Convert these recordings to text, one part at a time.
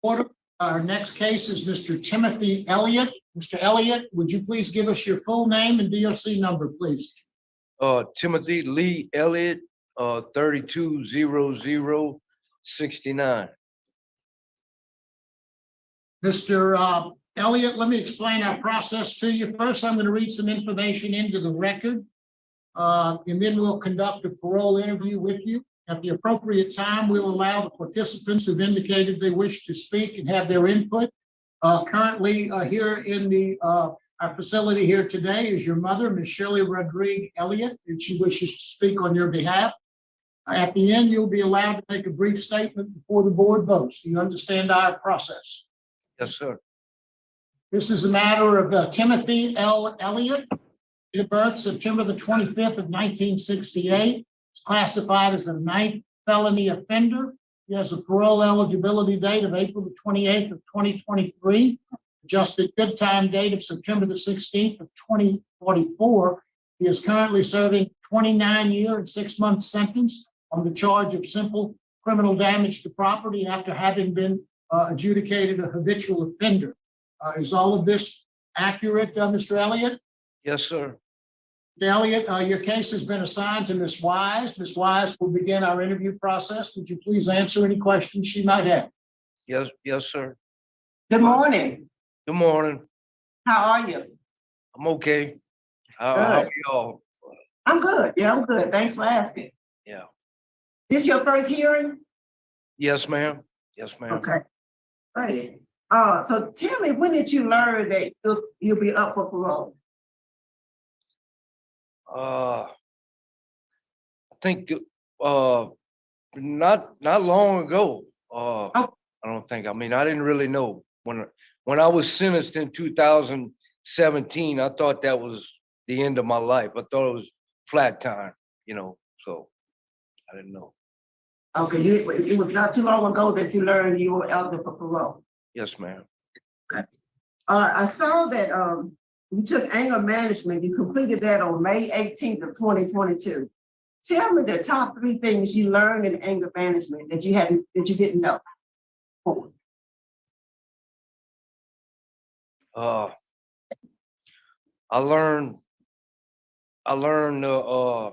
Order. Our next case is Mr. Timothy Elliott. Mr. Elliott, would you please give us your full name and DOC number, please? Timothy Lee Elliott, 320069. Mr. Elliott, let me explain our process to you. First, I'm going to read some information into the record, and then we'll conduct a parole interview with you. At the appropriate time, we'll allow the participants who've indicated they wish to speak and have their input. Currently, here in our facility here today is your mother, Ms. Shirley Rodriguez Elliott, and she wishes to speak on your behalf. At the end, you'll be allowed to make a brief statement before the board votes. Do you understand our process? Yes, sir. This is a matter of Timothy L. Elliott, date of birth September the 25th of 1968. He's classified as a 9th felony offender. He has a parole eligibility date of April the 28th of 2023, adjusted good time date of September the 16th of 2044. He is currently serving 29-year and 6-month sentence on the charge of simple criminal damage to property after having been adjudicated a habitual offender. Is all of this accurate, Mr. Elliott? Yes, sir. Mr. Elliott, your case has been assigned to Ms. Wise. Ms. Wise will begin our interview process. Would you please answer any questions she might have? Yes, sir. Good morning. Good morning. How are you? I'm okay. How Good. are y'all? I'm good. Yeah, I'm good. Thanks for asking. Yeah. This your first hearing? Yes, ma'am. Yes, ma'am. Okay. Right. So tell me, when did you learn that you'll be up for parole? I think not long ago. Oh. I don't think. I mean, I didn't really know when I was sentenced in 2017. I thought that was the end of my life. I thought it was flat time, so I didn't know. Okay, it was not too long ago that you learned you were eligible for parole. Yes, ma'am. I saw that you took anger management. You completed that on May 18th of 2022. Tell me the top 3 things you learned in anger management that you didn't know. I learned to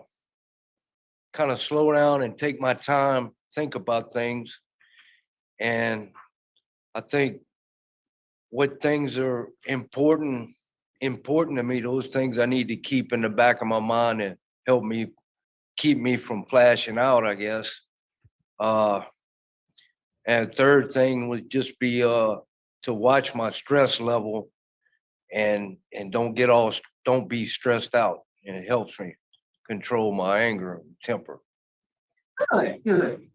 kind of slow down and take my time, think about things. And I think what things are important to me, those things I need to keep in the back of my mind and help me keep me from flashing out, I guess. And third thing would just be to watch my stress level and don't be stressed out. And it helps me control my anger and temper. Good. Good.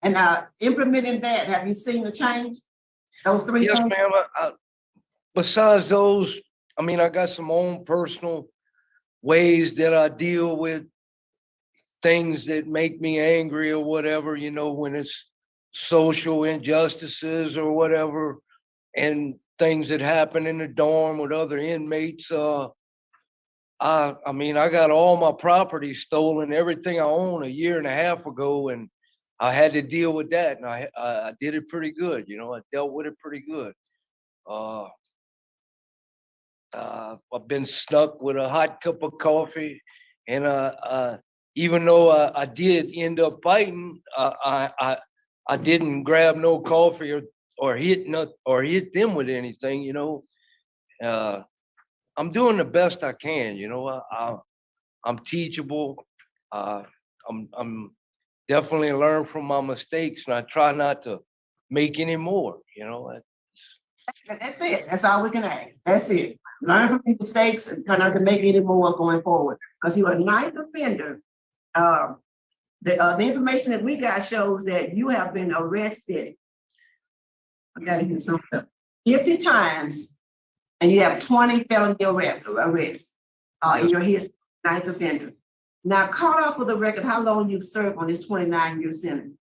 And implementing that, have you seen the change? Those 3 Yes, things? ma'am. Besides those, I mean, I got some own personal ways that I deal with things that make me angry or whatever, when it's social injustices or whatever, and things that happen in the dorm with other inmates. I mean, I got all my property stolen, everything I own a year and a half ago, and I had to deal with that, and I did it pretty good. I dealt with it pretty good. I've been stuck with a hot cup of coffee, and even though I did end up fighting, I didn't grab no coffee or hit them with anything. I'm doing the best I can. I'm teachable. I'm definitely learn from my mistakes, and I try not to make any more. That's it. That's all we can ask. That's it. Learn from your mistakes and try not to make any more going forward. Because you're a 9th offender. The information that we got shows that you have been arrested. I gotta do something. 50 times, and you have 20 felony arrests in your history, 9th offender. Now, caught up with the record, how long you've served on this 29-year sentence?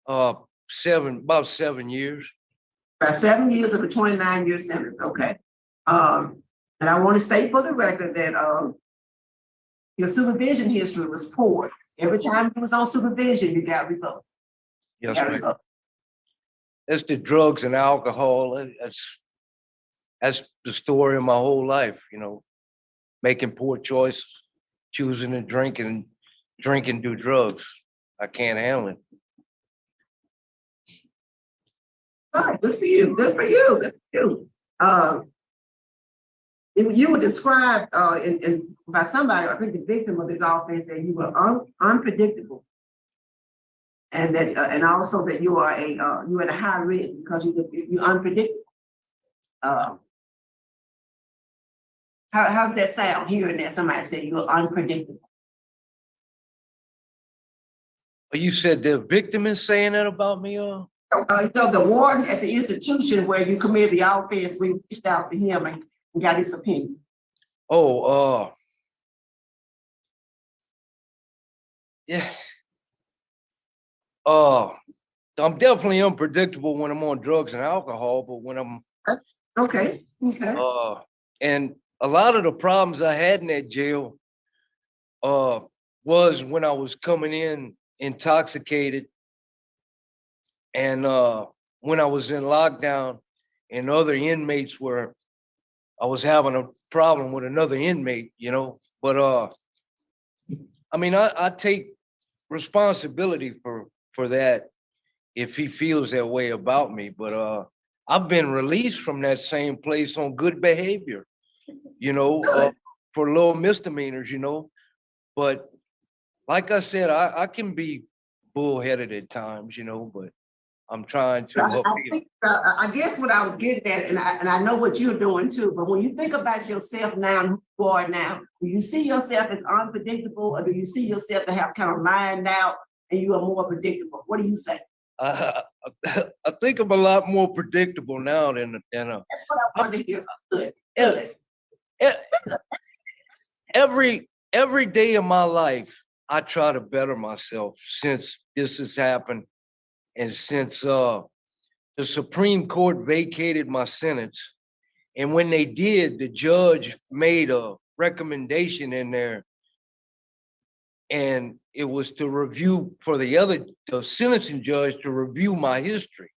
About 7 years. About 7 years of a 29-year sentence, okay. And I want to state for the record that your supervision history was poor. Every time you was on supervision, you got revoked. Yes, Yes, ma'am. It's the drugs and alcohol. That's the story of my whole life, you know, making poor choices, choosing to drink and do drugs. I can't handle it. all right, good for you, good for you, good for you. You were described, by somebody, I think the victim of this offense, that you were unpredictable. And that, and also that you are you're at a high risk because you're unpredictable. How did that sound, hearing that somebody said you're unpredictable? You said the victim is saying that about me, The warden at the institution where you committed the offense, we reached out to him and got his opinion. Oh, yeah. I'm definitely unpredictable when I'm on drugs and alcohol, but when I'm Okay. and a lot of the problems I had in that jail was when I was coming in intoxicated and when I was in lockdown and other inmates were I was having a problem with another inmate, you know. But I mean I take responsibility for that if he feels that way about me. But I've been released from that same place on good behavior, you know, for little misdemeanors, you know. But like I said, I can be bullheaded at times, you know, but I'm trying to I guess what I was getting at, and I know what you're doing too, but when you think about yourself now and who you are now, do you see yourself as unpredictable, or do you see yourself to have kind of lined out and you are more predictable? What do you say? I think I'm a lot more predictable now than That's what I wanted to hear. Good. e- every day of my life. I try to better myself since this has happened and since the Supreme Court vacated my sentence. And when they did, the judge made a recommendation in there, and it was to review for the sentencing judge to review my history.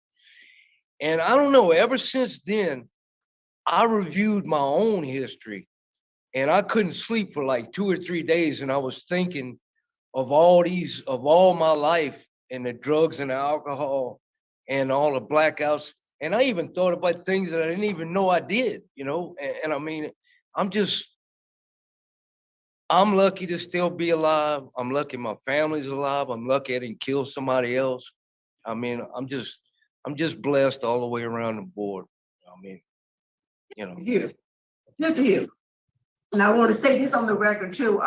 And I don't know, ever since then, I reviewed my own history and I couldn't sleep for like 2 or 3 days. And I was thinking of all my life and the drugs and the alcohol and all the blackouts. And I even thought about things that I didn't even know I did, you know. And I mean, I'm just, I'm lucky to still be alive. I'm lucky my family's alive. I'm lucky I didn't kill somebody else. I mean, I'm just blessed all the way around the board. I mean, you know. Here. Good to hear. And I want to say this on the record too,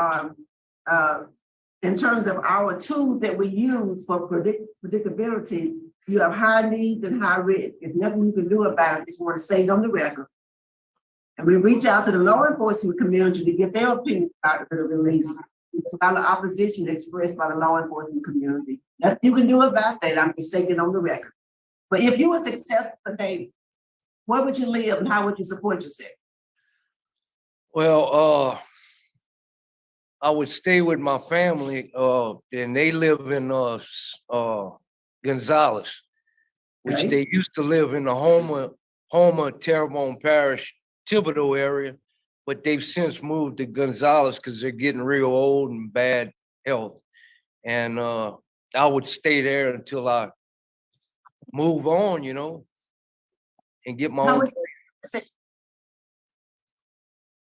in terms of our tools that we use for predictability, you have high needs and high risk. There's nothing you can do about it. Just want to stay on the record. And we reach out to the law enforcement community to get their opinion about the release. There's a lot of opposition expressed by the law enforcement community. Nothing you can do about that. I'm just stating on the record. But if you were successful today, where would you live and how would you support yourself? Well, I would stay with my family, and they live in Gonzales, which Okay. they used to live in the Homer, Terrebonne Parish, Thibodeau area, but they've since moved to Gonzales because they're getting real old and bad health. And I would stay there until I move on, you know, and get my How own. would you say?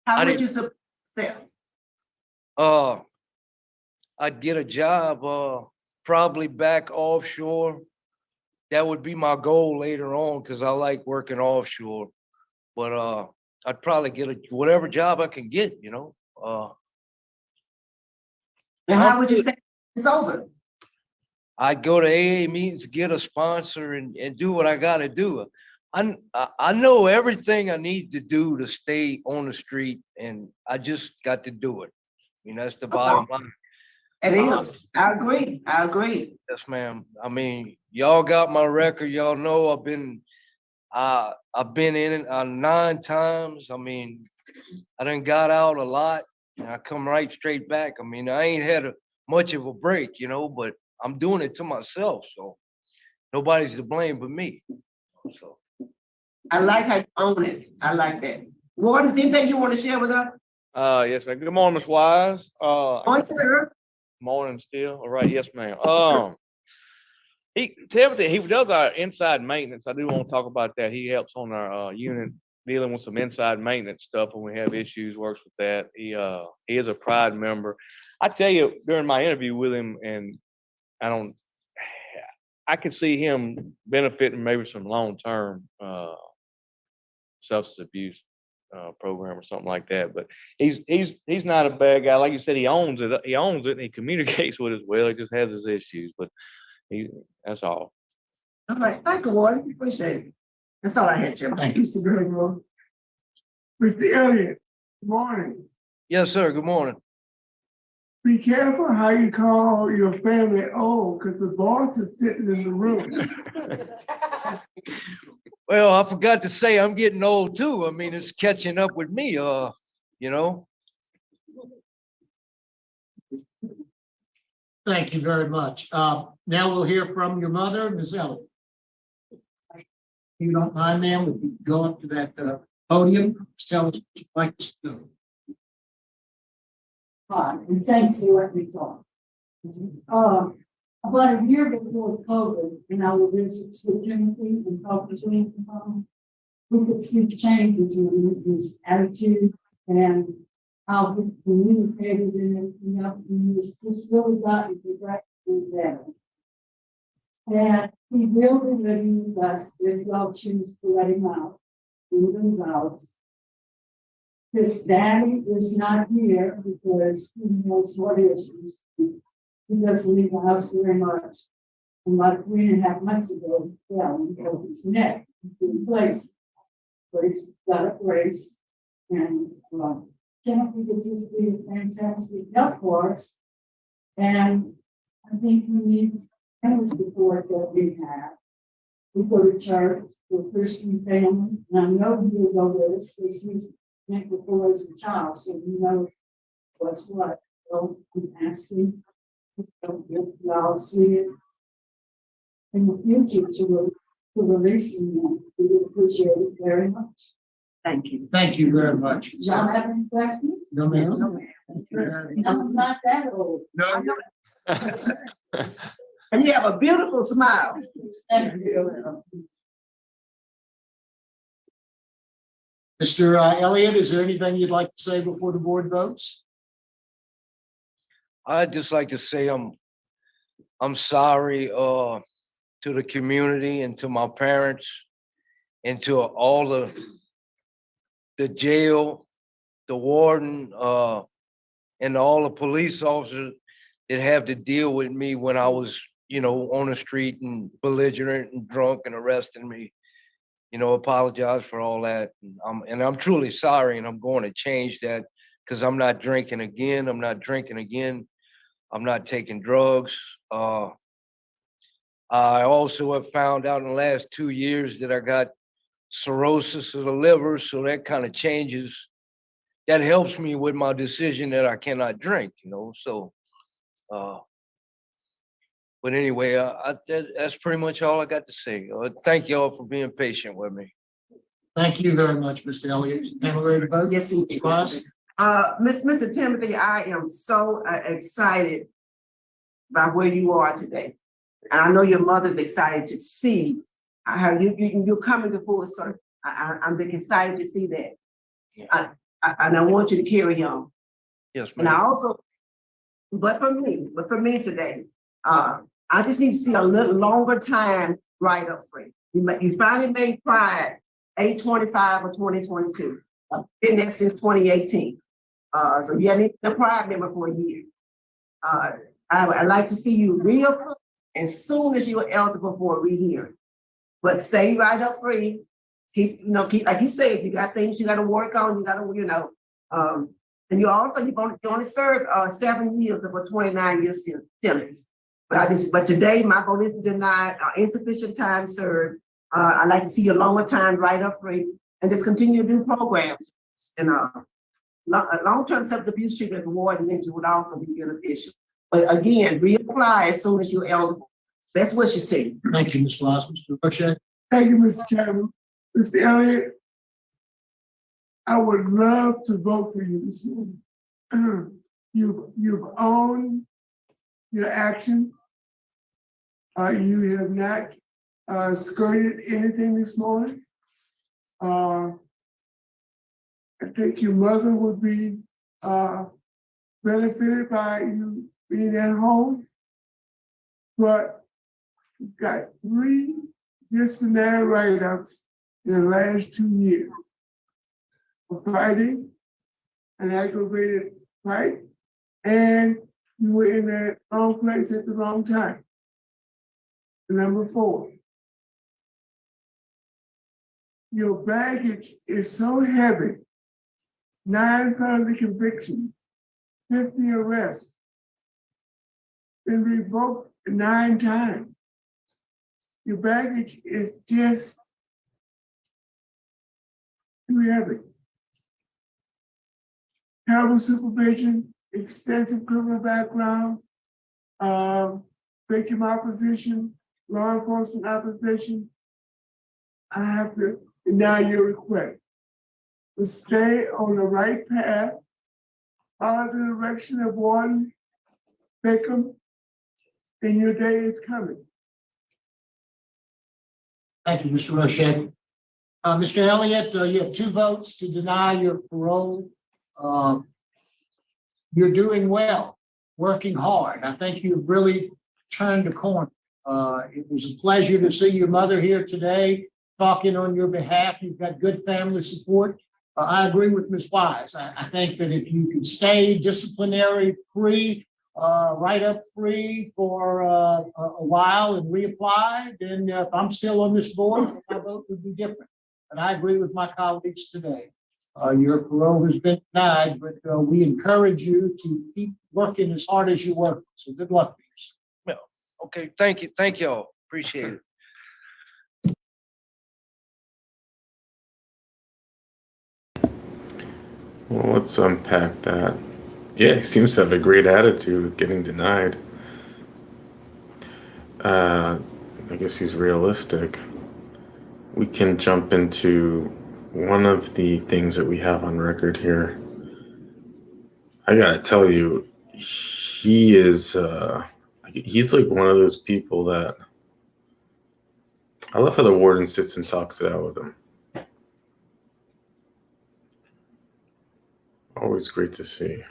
How I would didn't. you support yourself? I'd get a job, probably back offshore. That would be my goal later on because I like working offshore. But I'd probably get whatever job I can get, you know. And I'm how would you good. say it's over? I'd go to AA meetings, get a sponsor, and do what I got to do. I know everything I need to do to stay on the street, and I just got to do it. You know, that's the bottom line. It is. I agree. I agree. Yes, ma'am. I mean, y'all got my record. Y'all know I've been in it 9 times. I mean, I done got out a lot and I come right straight back. I mean, I ain't had much of a break, you know, but I'm doing it to myself. So nobody's to blame but me. So, I like how you own it. I like that. Warden, anything you want to share with us? Yes, ma'am. Good morning, Ms. Wise. On, sir. Morning still. All right, yes, ma'am. Timothy, he does our inside maintenance. I do want to talk about that. He helps on our unit dealing with some inside maintenance stuff when we have issues, works with that. He is a Pride member. I tell you, during my interview with him, and I could see him benefiting maybe some long-term substance abuse program or something like that. But he's not a bad guy. Like you said, he owns it. He owns it and he communicates with it well. He just has his issues, but that's all. All right, thank you, Warden. Appreciate it. That's all I had, Jim. Thank you. Mr. Gregor. Mr. Elliott, good morning. yes, sir. Good morning. Be careful how you call your family old, because the boss is sitting in the room. Well, I forgot to say I'm getting old too. I mean, it's catching up with me. You know. Thank you very much. Now we'll hear from your mother, Ms. Elliott. If you don't mind, ma'am, would you go up to that podium, tell us what you'd like us to do. Hi, and thanks for letting me talk. About a year before COVID, and I would visit with Timothy and talk to him, we could see changes in his attitude and how he communicated and everything else. And he's really gotten to practically better. And he will be living with us if y'all choose to let him out, even out. His daddy is not here because he knows what issues. He doesn't leave the house very much. And about 3.5 months ago, he broke his neck in place. But he's got a brace. And Timothy could just be a fantastic help for us. And I think he needs any support that we have. We go to church, we're a Christian family, and I know he will go with us because he's meant before as a child, so you know what's what. So I'm asking, y'all see it in the future to release him. We would appreciate it very much. Thank you. Thank you very much. Y'all have any questions? No, ma'am. No, ma'am. I'm not that old. No, And you have a beautiful smile. Thank you. Mr. Elliott, is there anything you'd like to say before the board votes? I'd just like to say I'm sorry to the community and to my parents and to all the jail, the warden, and all the police officers that have to deal with me when I was, on the street and belligerent and drunk and arresting me. Apologize for all that. And I'm truly sorry, and I'm going to change that because I'm not drinking again. I'm not taking drugs. I also have found out in the last 2 years that I got cirrhosis of the liver, so that kind of changes. That helps me with my decision that I cannot drink, so. But anyway, that's pretty much all I got to say. Thank y'all for being patient with me. Thank you very much, Mr. Elliott. Am I ready to vote? Yes, he Ms. Wise? Mr. Timothy, I am so excited by where you are today. And I know your mother's excited to see how you're coming to full circle. I'm excited to see that. Yeah. And I want you to carry on. Yes, And I ma'am. also, but for me today, I just need to see a little longer time right up free. You finally made Pride 8/25 of 2022. I've been there since 2018. So you haven't been a Pride member for a year. I'd like to see you reapply as soon as you're eligible for a rehearing. But stay right up free. Keep like you said, you got things you got to work on. You got to, and you only served 7 years of a 29-year sentence. But today my goal is to deny insufficient time served. I'd like to see a longer time right up free and just continue to do programs. And long-term substance abuse treatment for ward and mental would also be beneficial. But again, reapply as soon as you're eligible. Best wishes to you. Thank you, Ms. Wise. Mr. O'Shea? Thank you, Mr. Chairman. Mr. Elliott, I would love to vote for you this morning. You've owned your actions. You have not skirted anything this morning. I think your mother would be benefited by you being at home. But you've got 3 disciplinary write-ups in the last 2 years for fighting, an aggravated fight, and you were in the wrong place at the wrong time. Number 4, your baggage is so heavy, 9 felony convictions, 50 arrests, been revoked 9 times. Your baggage is just too heavy. Terrible supervision, extensive criminal background, victim opposition, law enforcement opposition. I have to deny your request. To stay on the right path, follow the direction of one victim, and your day is coming. Thank you, Mr. O'Shea. Mr. Elliott, you have 2 votes to deny your parole. You're doing well, working hard. I think you've really turned a corner. It was a pleasure to see your mother here today, talking on your behalf. You've got good family support. I agree with Ms. Wise. I think that if you can stay disciplinary free, write-up free for a while and reapply, then if I'm still on this board, my vote would be different. And I agree with my colleagues today. Your parole has been denied, but we encourage you to keep working as hard as you work. So good luck to you. Okay, thank you. Thank y'all. Appreciate it. Well, let's unpack that. Yeah, he seems to have a great attitude with getting denied. I guess he's realistic. We can jump into one of the things that we have on record here. I gotta tell you, he is, he's like one of those people that, I love how the warden sits and talks it out with him. Always great to see.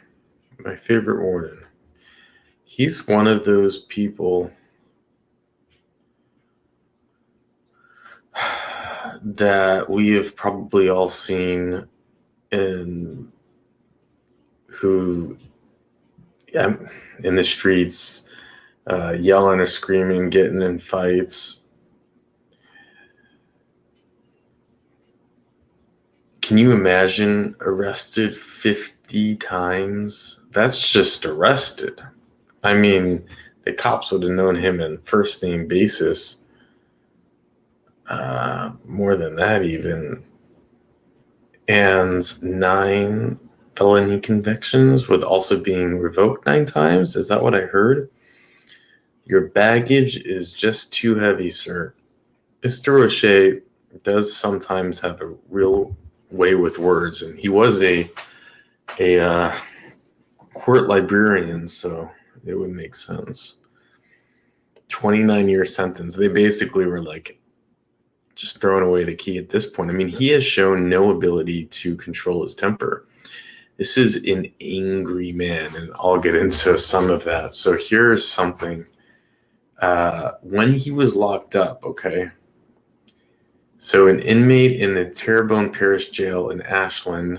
My favorite warden. He's one of those people that we have probably all seen in the streets, yelling or screaming, getting in fights. Can you imagine arrested 50 times? That's just arrested. I mean, the cops would have known him in first name basis. More than that even. And 9 felony convictions with also being revoked 9 times. Is that what I heard? Your baggage is just too heavy, sir. Mr. O'Shea does sometimes have a real way with words, and he was a court librarian, so it would make sense. 29-year sentence. They basically were like just throwing away the key at this point. I mean, he has shown no ability to control his temper. This is an angry man, and I'll get into some of that. So here's something. When he was locked up, okay, so an inmate in the Terrebonne Parish Jail in Ashland,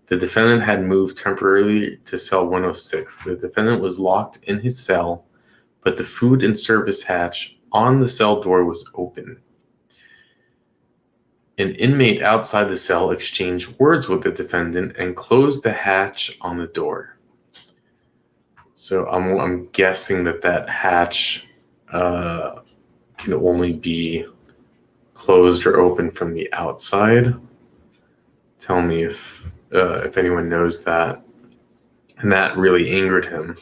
the defendant had moved temporarily to cell 106. The defendant was locked in his cell, but the food and service hatch on the cell door was open. An inmate outside the cell exchanged words with the defendant and closed the hatch on the door. So I'm guessing that hatch can only be closed or open from the outside. Tell me if anyone knows that. And that really angered him.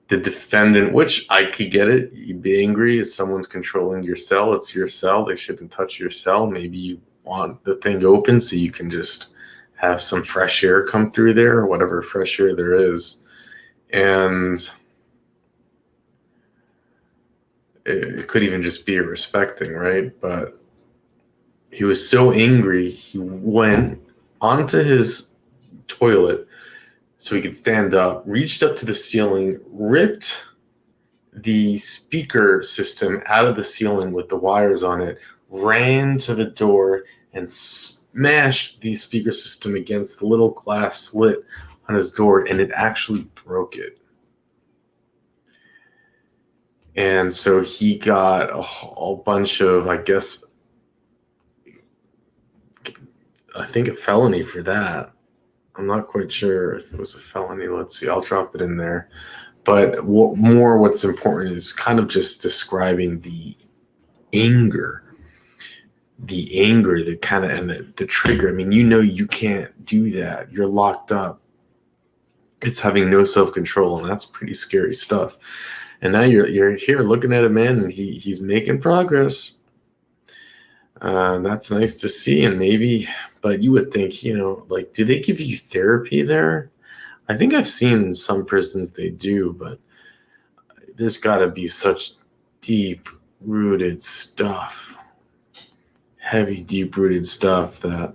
the defendant, which I could get it, you'd be angry if someone's controlling your cell. It's your cell. They shouldn't touch your cell. Maybe you want the thing open so you can just have some fresh air come through there, or whatever fresh air there is. And it could even just be a respect thing, right? But he was so angry, he went onto his toilet so he could stand up, reached up to the ceiling, ripped the speaker system out of the ceiling with the wires on it, ran to the door and smashed the speaker system against the little glass slit on his door, and it actually broke it. And so he got a whole bunch of, I think a felony for that. I'm not quite sure if it was a felony. Let's see, I'll drop it in there. But what's important is kind of just describing the anger, the kind of, and the trigger. I mean, you can't do that. You're locked up. It's having no self-control, and that's pretty scary stuff. And now you're here looking at a man, and he's making progress. That's nice to see, and maybe, but you would think, like, do they give you therapy there? I think I've seen in some prisons they do, but there's got to be such deep-rooted stuff, heavy, deep-rooted stuff that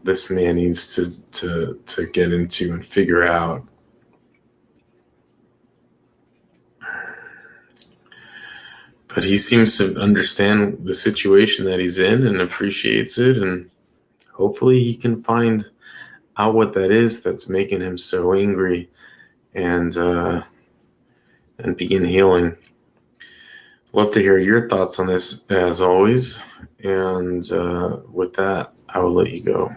this man needs to get into and figure out. But he seems to understand the situation that he's in and appreciates it, and hopefully he can find out what that is that's making him so angry, and begin healing. Love to hear your thoughts on this, as always. And with that, I will let you go.